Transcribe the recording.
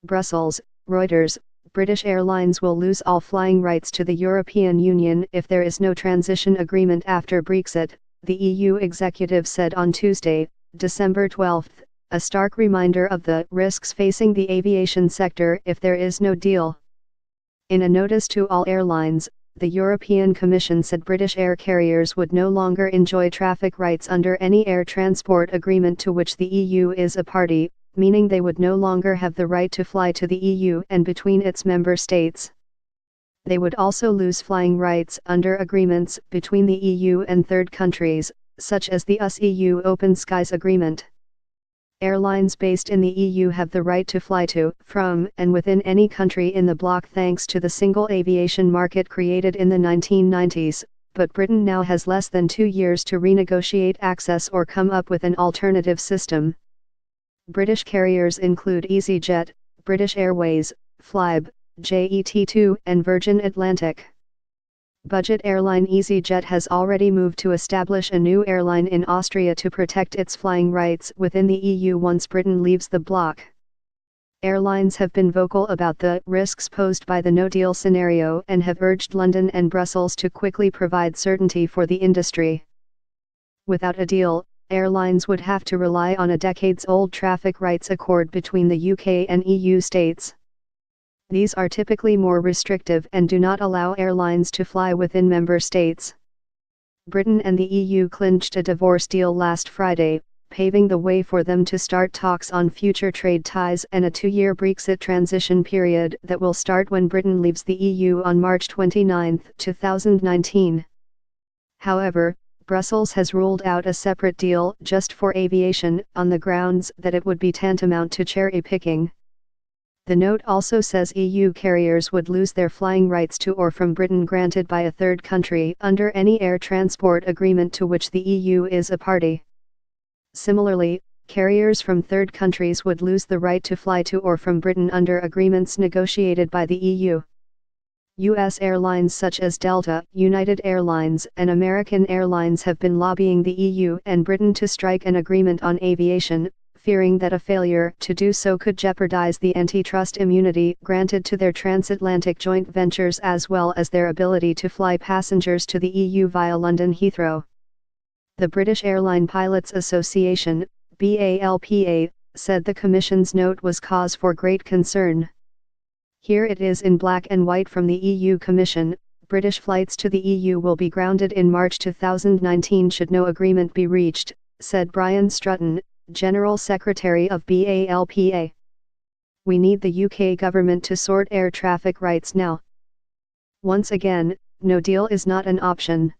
Brussels, Reuters. British Airlines will lose all flying rights to the European Union if there is no transition agreement after Brexit, the EU executive said on Tuesday, December 12, a stark reminder of the risks facing the aviation sector if there is no deal. In a notice to all airlines, the European Commission said British air carriers would no longer enjoy traffic rights under any air transport agreement to which the EU is a party, meaning they would no longer have the right to fly to the EU and between its member states. They would also lose flying rights under agreements between the EU and third countries, such as the US-EU Open Skies Agreement. Airlines based in the EU have the right to fly to, from, and within any country in the bloc thanks to the single aviation market created in the 1990s, but Britain now has less than 2 years to renegotiate access or come up with an alternative system. British carriers include EasyJet, British Airways, Flybe, JET2 and Virgin Atlantic. Budget airline EasyJet has already moved to establish a new airline in Austria to protect its flying rights within the EU once Britain leaves the bloc. Airlines have been vocal about the risks posed by the no-deal scenario and have urged London and Brussels to quickly provide certainty for the industry. Without a deal, airlines would have to rely on a decades-old traffic rights accord between the UK and EU states. These are typically more restrictive and do not allow airlines to fly within member states. Britain and the EU clinched a divorce deal last Friday, paving the way for them to start talks on future trade ties and a 2-year Brexit transition period that will start when Britain leaves the EU on March 29, 2019. However, Brussels has ruled out a separate deal just for aviation on the grounds that it would be tantamount to cherry-picking. The note also says EU carriers would lose their flying rights to or from Britain granted by a third country under any air transport agreement to which the EU is a party. Similarly, carriers from third countries would lose the right to fly to or from Britain under agreements negotiated by the EU. U.S. airlines such as Delta, United Airlines and American Airlines have been lobbying the EU and Britain to strike an agreement on aviation, fearing that a failure to do so could jeopardize the antitrust immunity granted to their transatlantic joint ventures as well as their ability to fly passengers to the EU via London Heathrow. The British Airline Pilots Association, BALPA, said the Commission's note was cause for great concern. Here it is in black and white from the EU Commission: British flights to the EU will be grounded in March 2019 should no agreement be reached, said Brian Strutton, General Secretary of BALPA. We need the UK government to sort air traffic rights now. Once again, no deal is not an option.